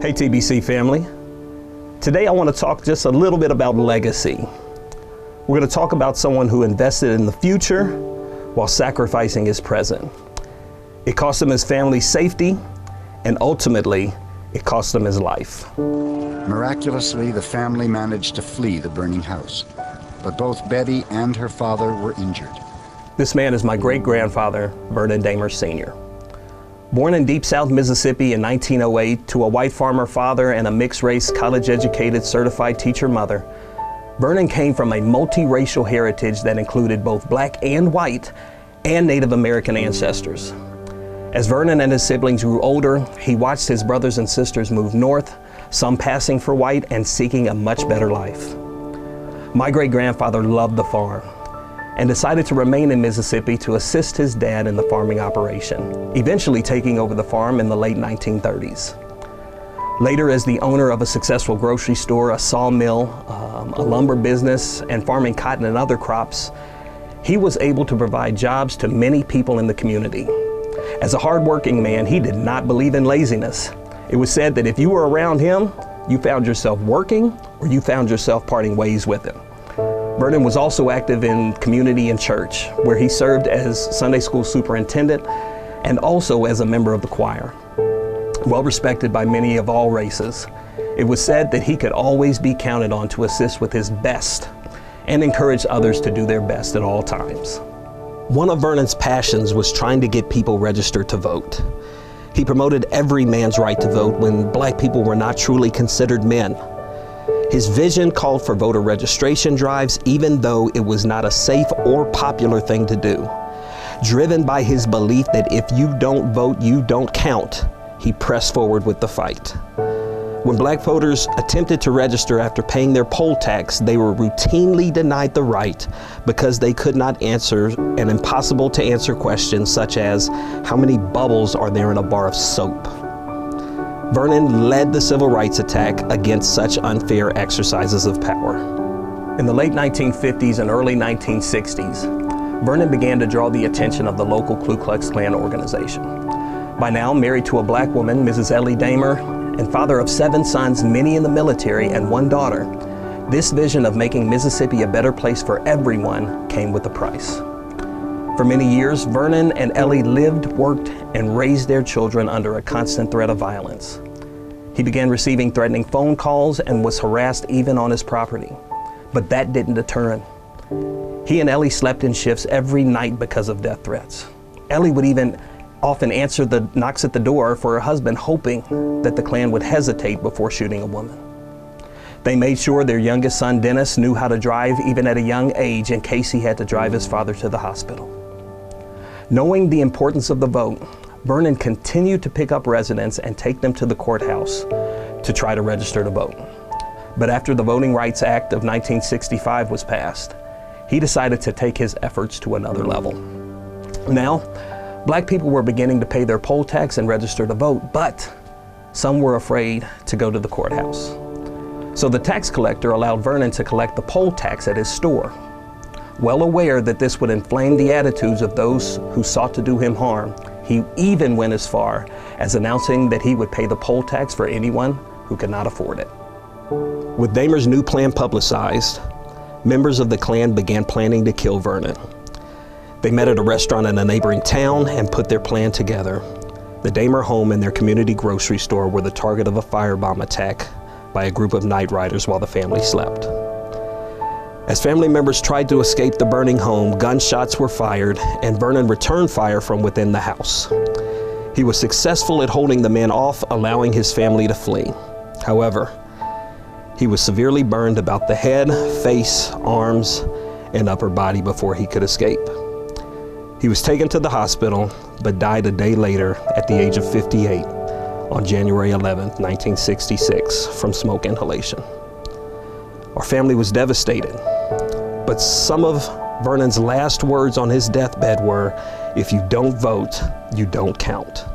Hey TBC family. Today I want to talk just a little bit about legacy. We're going to talk about someone who invested in the future while sacrificing his present. It cost him his family's safety, and ultimately, it cost him his life. Miraculously, the family managed to flee the burning house, but both Betty and her father were injured. This man is my great-grandfather, Vernon Damer Sr. Born in Deep South Mississippi in 1908 to a white farmer father and a mixed-race, college-educated, certified teacher mother, Vernon came from a multiracial heritage that included both black and white and Native American ancestors. As Vernon and his siblings grew older, he watched his brothers and sisters move north, some passing for white and seeking a much better life. My great-grandfather loved the farm and decided to remain in Mississippi to assist his dad in the farming operation, eventually taking over the farm in the late 1930s. Later, as the owner of a successful grocery store, a sawmill, a lumber business, and farming cotton and other crops, he was able to provide jobs to many people in the community. As a hardworking man, he did not believe in laziness. It was said that if you were around him, you found yourself working or you found yourself parting ways with him. Vernon was also active in community and church, where he served as Sunday school superintendent and also as a member of the choir. Well respected by many of all races, it was said that he could always be counted on to assist with his best and encourage others to do their best at all times. One of Vernon's passions was trying to get people registered to vote. He promoted every man's right to vote when black people were not truly considered men. His vision called for voter registration drives, even though it was not a safe or popular thing to do. Driven by his belief that if you don't vote, you don't count, he pressed forward with the fight. When black voters attempted to register after paying their poll tax, they were routinely denied the right because they could not answer an impossible to answer question such as, how many bubbles are there in a bar of soap? Vernon led the civil rights attack against such unfair exercises of power. In the late 1950s and early 1960s, Vernon began to draw the attention of the local Ku Klux Klan organization. By now married to a black woman, Mrs. Ellie Damer, and father of 7 sons, many in the military and 1 daughter, this vision of making Mississippi a better place for everyone came with a price. For many years, Vernon and Ellie lived, worked, and raised their children under a constant threat of violence. He began receiving threatening phone calls and was harassed even on his property. But that didn't deter him. He and Ellie slept in shifts every night because of death threats. Ellie would even often answer the knocks at the door for her husband, hoping that the Klan would hesitate before shooting a woman. They made sure their youngest son, Dennis, knew how to drive even at a young age in case he had to drive his father to the hospital. Knowing the importance of the vote, Vernon continued to pick up residents and take them to the courthouse to try to register to vote. But after the Voting Rights Act of 1965 was passed, he decided to take his efforts to another level. Now, black people were beginning to pay their poll tax and register to vote, but some were afraid to go to the courthouse. So the tax collector allowed Vernon to collect the poll tax at his store. Well aware that this would inflame the attitudes of those who sought to do him harm, he even went as far as announcing that he would pay the poll tax for anyone who could not afford it. With Damer's new plan publicized, members of the Klan began planning to kill Vernon. They met at a restaurant in a neighboring town and put their plan together. The Damer home and their community grocery store were the target of a firebomb attack by a group of night riders while the family slept. As family members tried to escape the burning home, gunshots were fired and Vernon returned fire from within the house. He was successful at holding the men off, allowing his family to flee. However, he was severely burned about the head, face, arms, and upper body before he could escape. He was taken to the hospital, but died a day later at the age of 58 on January 11, 1966, from smoke inhalation. Our family was devastated, but some of Vernon's last words on his deathbed were, "If you don't vote, you don't count."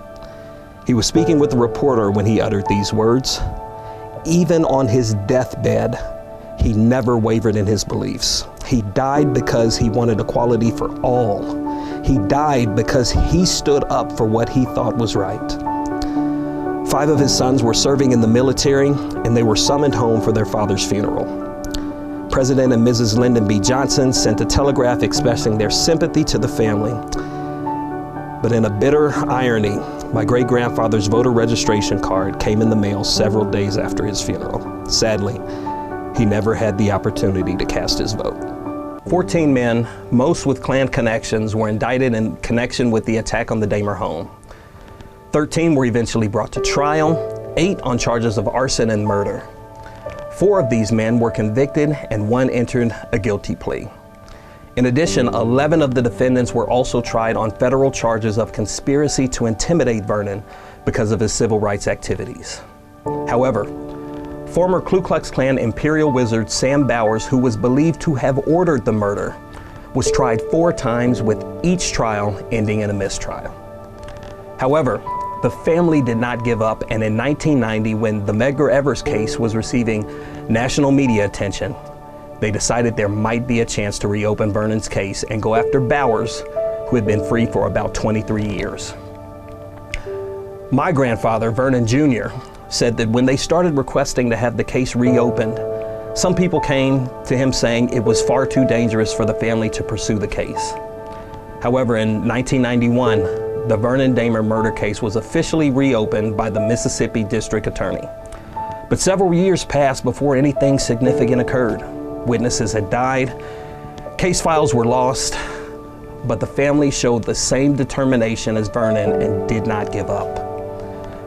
He was speaking with a reporter when he uttered these words. Even on his deathbed, he never wavered in his beliefs. He died because he wanted equality for all. He died because he stood up for what he thought was right. 5 of his sons were serving in the military, and they were summoned home for their father's funeral. President and Mrs. Lyndon B. Johnson sent a telegram expressing their sympathy to the family. But in a bitter irony, my great-grandfather's voter registration card came in the mail several days after his funeral. Sadly, he never had the opportunity to cast his vote. 14 men, most with Klan connections, were indicted in connection with the attack on the Damer home. 13 were eventually brought to trial, 8 on charges of arson and murder. 4 of these men were convicted and 1 entered a guilty plea. In addition, 11 of the defendants were also tried on federal charges of conspiracy to intimidate Vernon because of his civil rights activities. However, former Ku Klux Klan Imperial Wizard Sam Bowers, who was believed to have ordered the murder, was tried 4 times, with each trial ending in a mistrial. However, the family did not give up, and in 1990, when the Medgar Evers case was receiving national media attention, they decided there might be a chance to reopen Vernon's case and go after Bowers, who had been free for about 23 years. My grandfather, Vernon Jr., said that when they started requesting to have the case reopened, some people came to him saying it was far too dangerous for the family to pursue the case. However, in 1991, the Vernon Damer murder case was officially reopened by the Mississippi District Attorney. But several years passed before anything significant occurred. Witnesses had died, case files were lost, but the family showed the same determination as Vernon and did not give up.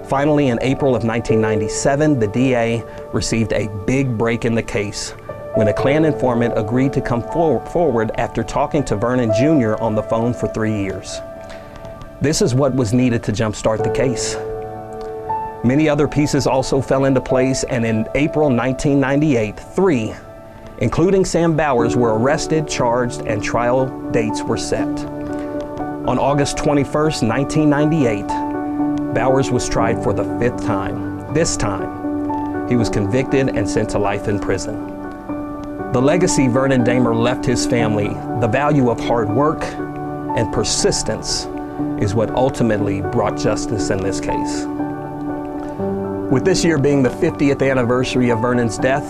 Finally, in April of 1997, the DA received a big break in the case when a Klan informant agreed to come forward after talking to Vernon Jr. on the phone for 3 years. This is what was needed to jumpstart the case. Many other pieces also fell into place, and in April 1998, 3, including Sam Bowers, were arrested, charged, and trial dates were set. On August 21st, 1998, Bowers was tried for the 5th time. This time, he was convicted and sent to life in prison. The legacy Vernon Damer left his family, the value of hard work and persistence, is what ultimately brought justice in this case. With this year being the 50th anniversary of Vernon's death,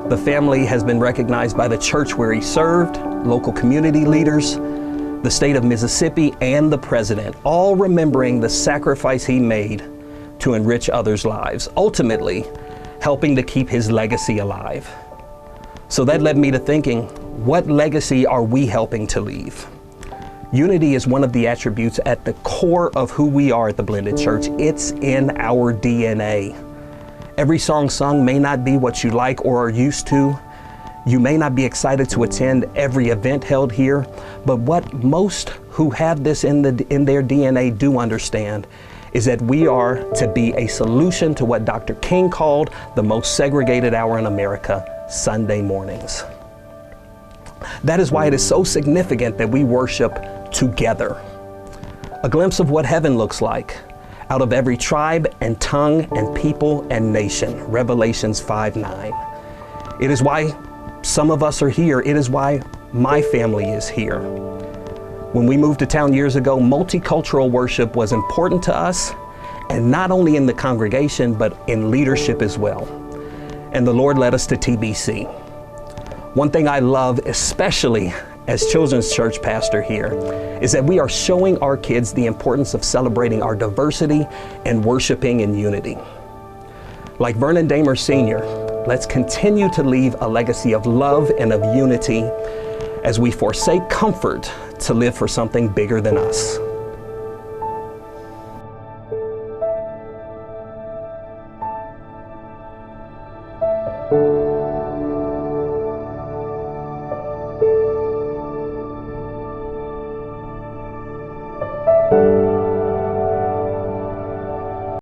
the family has been recognized by the church where he served, local community leaders, the state of Mississippi, and the president, all remembering the sacrifice he made to enrich others' lives, ultimately helping to keep his legacy alive. So that led me to thinking, what legacy are we helping to leave? Unity is one of the attributes at the core of who we are at the Blended Church. It's in our DNA. Every song sung may not be what you like or are used to. You may not be excited to attend every event held here, but what most who have this in their DNA do understand is that we are to be a solution to what Dr. King called the most segregated hour in America, Sunday mornings. That is why it is so significant that we worship together. A glimpse of what heaven looks like out of every tribe and tongue and people and nation, Revelations 5:9. It is why some of us are here. It is why my family is here. When we moved to town years ago, multicultural worship was important to us, and not only in the congregation, but in leadership as well. And the Lord led us to TBC. One thing I love, especially as children's church pastor here, is that we are showing our kids the importance of celebrating our diversity and worshiping in unity. Like Vernon Damer Sr., let's continue to leave a legacy of love and of unity as we forsake comfort to live for something bigger than us.